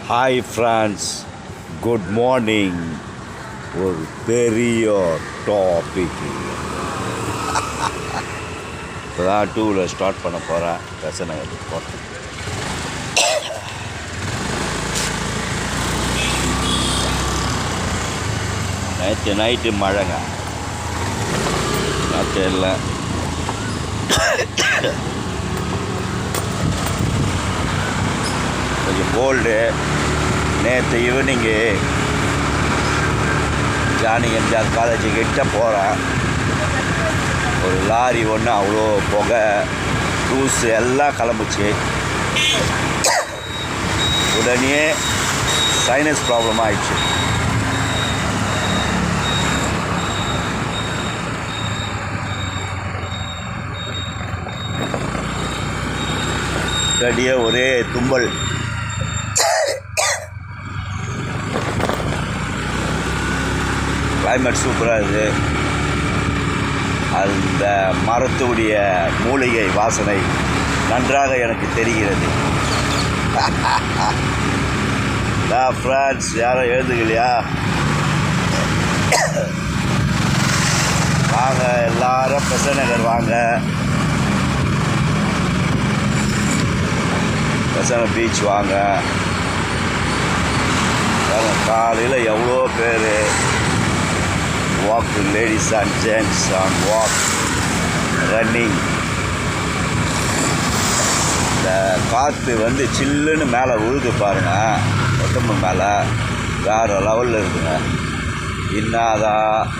Hi friends, good morning. ஒரு பெரிய topic. இப்போ தான் 2 வீலர் ஸ்டார்ட் பண்ண போகிறேன். பிரச்சனை போகிறேன். நேற்று நைட்டு மழைங்க. நேற்று இல்லை, கொஞ்சம் கோல்டு. நேற்று ஈவினிங்கு ஜானி எம்ஜிஆர் காலேஜு கிட்ட போகிறேன். ஒரு லாரி ஒன்று அவ்வளோ புகை, ஜூஸு எல்லாம் கிளம்புச்சு. உடனே சைனஸ் ப்ராப்ளம் ஆயிடுச்சு. கடியே ஒரே தும்பல். கிளைமேட் சூப்பராக இருக்குது. அந்த மரத்துடைய மூலிகை வாசனை நன்றாக எனக்கு தெரிகிறது. ஃப்ரெண்ட்ஸ், யாரும் எழுதுக்கலையா? வாங்க எல்லாரும் பெசன்ட் நகர் வாங்க. பெசன்ட் பீச் வாங்க. காலையில் எவ்வளோ பேர் walk, ladies and gents on walk, running. இந்த காற்று வந்து சில்லுன்னு மேலே விழுது பாருங்கள், உடம்பு மேலே வேறு லெவலில் இருக்குங்க. இன்னாதான்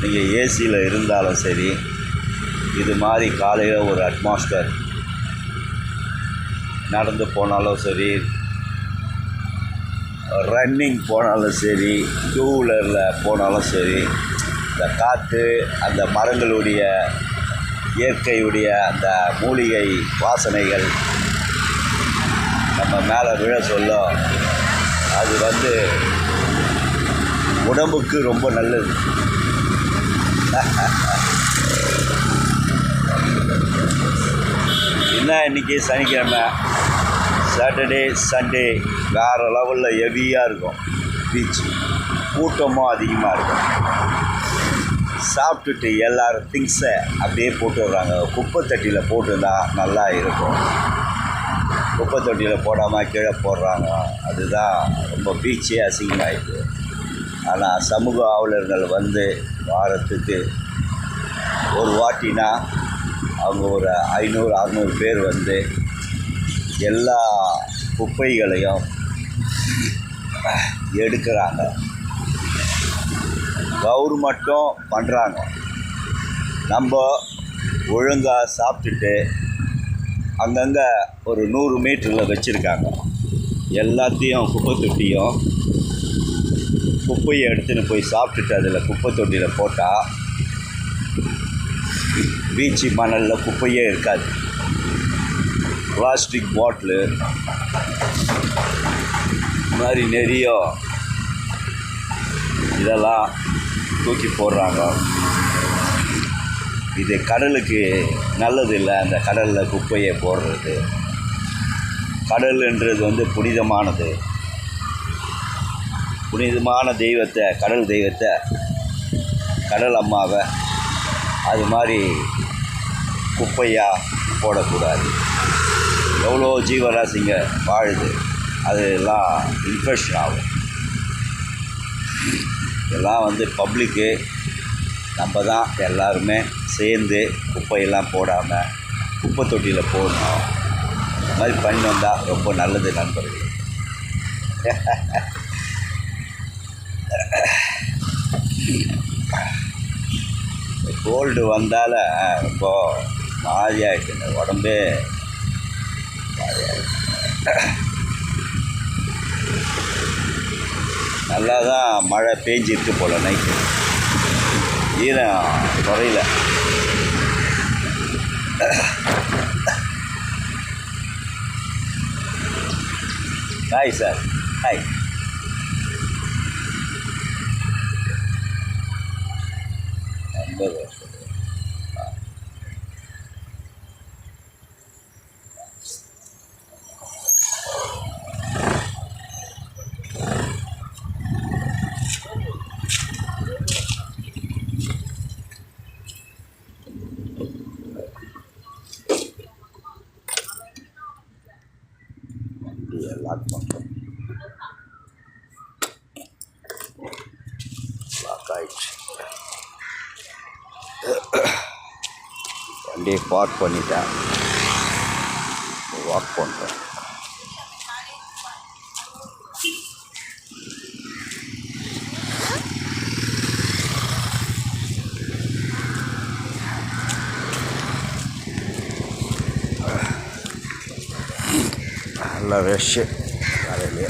நீங்கள் ஏசியில் இருந்தாலும் சரி, இது மாதிரி காலையில் ஒரு அட்மாஸ்பியர் நடந்து போனாலும் சரி, ரன்னிங் போனாலும் சரி, 2 வீலரில் போனாலும் சரி, இந்த காற்று, அந்த மரங்களுடைய இயற்கையுடைய அந்த மூலிகை வாசனைகள் நம்ம மேலே விழ சொல்ல, அது வந்து உடம்புக்கு ரொம்ப நல்லது. என்ன இன்றைக்கி சனிக்கிழமை, சாட்டர்டே சண்டே வேறு லெவலில் ஹெவியாக இருக்கும். பீச் கூட்டமும் அதிகமாக இருக்கும். சாப்பிட்டுட்டு எல்லோரும் திங்ஸை அப்படியே போட்டு வர்றாங்க. குப்பை தொட்டியில் போட்டுருந்தா நல்லா இருக்கும். குப்பை தொட்டியில் போடாமல் கீழே போடுறாங்க. அதுதான் ரொம்ப பீச்சே அசிங்கமாகிடுது. ஆனால் சமூக ஆர்வலர்கள் வந்து வாரத்துக்கு ஒரு வாட்டினா அவங்க ஒரு 500-600 பேர் வந்து எல்லா குப்பைகளையும் எடுக்கிறாங்க. கவர்மெண்ட்டும் பண்ணுறாங்க. நம்ம ஒழுங்காக சாப்பிட்டுட்டு அங்கங்கே ஒரு 100 மீட்டரில் வச்சுருக்காங்க. எல்லாத்தையும் குப்பை தொட்டியும் குப்பையை எடுத்துன்னு போய் சாப்பிட்டுட்டு அதில் குப்பை தொட்டியில் போட்டால் பீச்சு மணலில் குப்பையே இருக்காது. பிளாஸ்டிக் பாட்டிலு மாதிரி நிறைய இதெல்லாம் தூக்கி போடுறாங்க. இது கடலுக்கு நல்லது இல்லை. அந்த கடலில் குப்பையை போடுறது, கடல்ன்றது வந்து புனிதமானது. புனிதமான தெய்வத்தை, கடல் தெய்வத்தை, கடல் அம்மாவை அது மாதிரி குப்பையாக போடக்கூடாது. எவ்வளோ ஜீவராசிங்க வாழுது, அதெல்லாம் இன்ஃபெக்ஷன் ஆகும். இதெல்லாம் வந்து பப்ளிக்கு நம்ம தான் எல்லாருமே சேர்ந்து குப்பையெல்லாம் போடாமல் குப்பை தொட்டியில் போடணும். இந்த மாதிரி பண்ணி வந்தால் ரொம்ப நல்லது நண்பர்கள். கோல்டு வந்தால் ரொம்ப மாதிரியாகிட்டுங்க, உடம்பே நல்லா தான் மழை பேஞ்சிருக்கு போல். நைட்டு ஈரம் குறையில. Hi sir, hi. லாக் பண்ணுறோம். லாக் ஆயிடுச்சு. வண்டியை பார்க் பண்ணிட்டேன். வாக் பண்ணுறேன். நல்ல ரஷ்ஷு காலையிலேயே.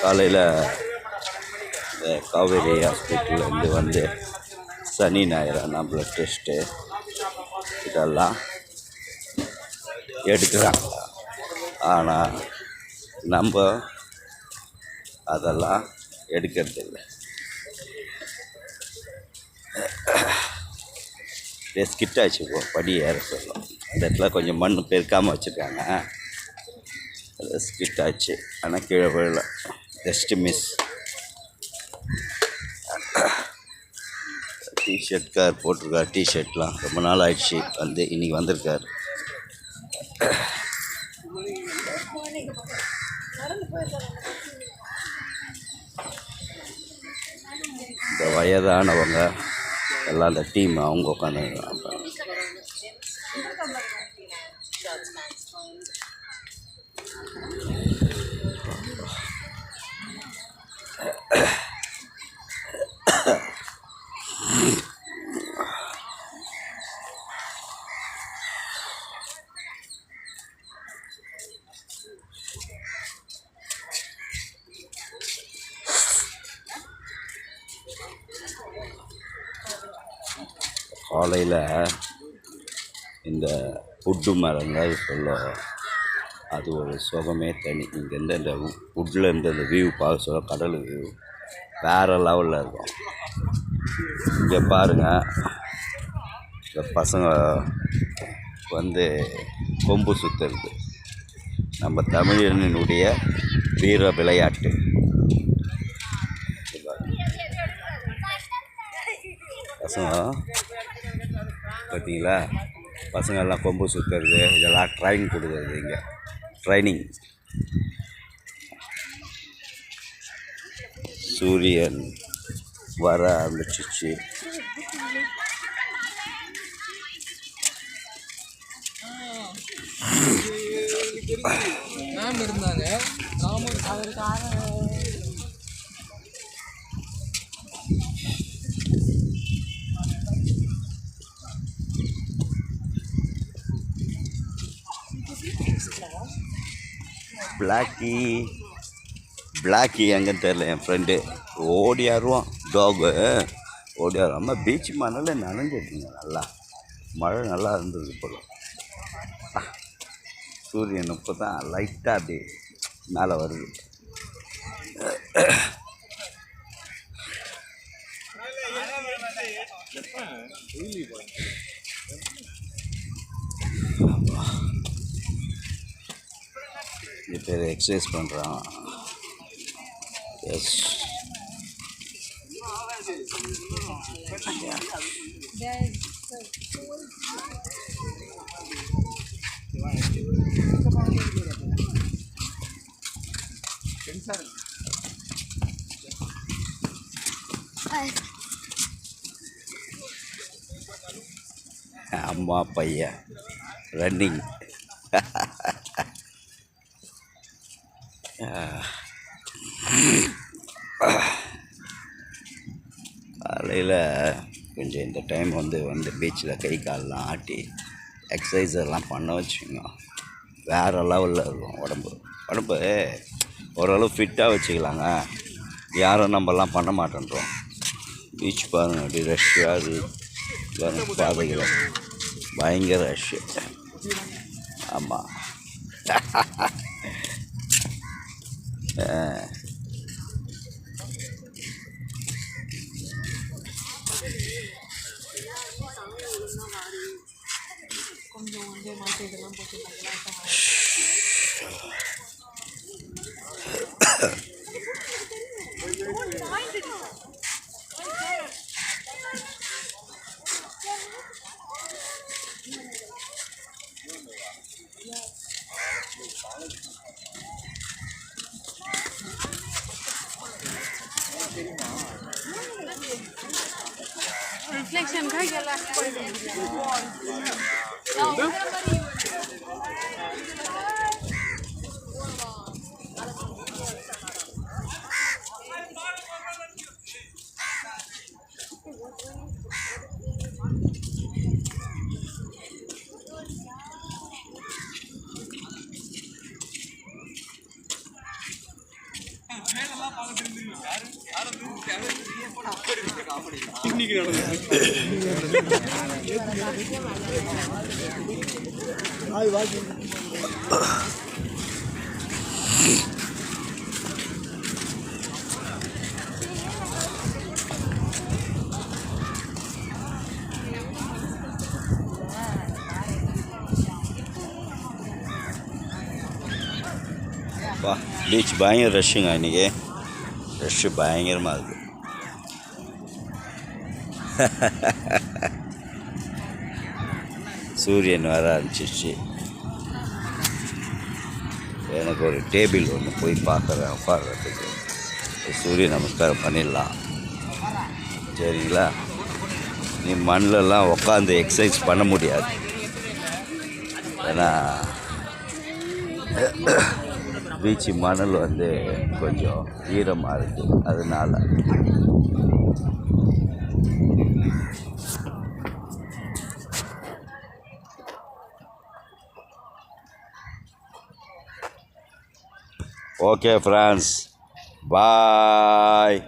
காலையில் இந்த காவேரி ஹாஸ்பிட்டல்லேருந்து வந்து சனி ஞாயிறு பிளட் டெஸ்ட்டு இதெல்லாம் எடுக்கிறாங்க. ஆனால் நம்ம அதெல்லாம் எடுக்கிறதில்ல. ஸ்கிட் ஆச்சு. படி ஏற சொல்லும். அந்த இடத்துல கொஞ்சம் மண் பெருக்காமல் வச்சுருக்காங்க. அது ஸ்கிட் ஆச்சு. ஆனால் கீழே விழல. Just miss. டிஷர்ட்கார் போட்டிருக்கார். டிஷர்ட்லாம் ரொம்ப நாள் ஆயிடுச்சு வந்து இன்றைக்கி வந்திருக்கார். இந்த வயதானவங்க எல்லாம் அந்த டீம் அவங்க உட்காந்துருக்காங்க. காலையில் இந்த ஃபுட்டு மரங்கள் சொல்ல அது ஒரு சுகமே தனி. இங்கேருந்து இந்த ஃபுட்லேருந்து அந்த வியூ பார்க்க சொல்ல கடல் வியூ வேறு லெவலில் இருக்கும். இங்கே பாருங்கள், இந்த பசங்க வந்து கொம்பு சுற்றுறது நம்ம தமிழனுடைய வீர விளையாட்டு. பசங்க பார்த்தீங்களா, பசங்கள்லாம் கொம்பு சுற்றுறது இதெல்லாம் ட்ரைனிங் கொடுக்குறது. இங்கே ட்ரைனிங். சூரியன் வர ஆரம்பிச்சிச்சு. பிளாக்கி எங்கன்னு தெரில. என் ஃப்ரெண்டு ஓடியாருவான். டாகு ஓடியாருவான். பீச் மணலில் நனைஞ்சிருக்குங்க. நல்லா மழை நல்லா இருந்தது. போல சூரியன் இப்போ தான் லைட்டாக அப்படி மேலே வருது. இது பேர் எக்ஸசைஸ் பண்ணுறான். எஸ், அம்மா பையன் ரன்னிங். காலையில் கொஞ்சம் இந்த டைம் வந்து பீச்சில் கை காலெலாம் ஆட்டி எக்ஸசைஸ் எல்லாம் பண்ண வச்சுங்க. வேறு லெவலில் இருக்கும். உடம்பு ஓரளவு ஃபிட்டாக வச்சுக்கலாங்க. யாரும் நம்மலாம் பண்ண மாட்டேன்றோம். பீச் பாருங்க, அப்படி ரஷ்ஷாக இருக்குது. பாதைகளை பயங்கர ரஷ்ஷு. ஆமாம். கொஞ்சம் வந்து மாற்றி இதெல்லாம் போட்டு रिफ्लेक्शन काय गेला வா பீச் பயங்கர ரஷ்ஷுங்க இன்றைக்கி. ரஷ்ஷு பயங்கரமாக இருக்குது. சூரியன் வர ஆரம்பிச்சிச்சு. எனக்கு ஒரு டேபிள் ஒன்று போய் பார்க்குறேன் உட்கார்றதுக்கு. சூரிய நமஸ்காரம் பண்ணிடலாம். சரிங்களா? நீ மண்ணிலலாம் உட்காந்து எக்ஸசைஸ் பண்ண முடியாது. ஏன்னா பீச்சு மணல் வந்து கொஞ்சம் ஈரமாக இருக்குது. அதனால் ஓகே ஃப்ரெண்ட்ஸ், பாய்.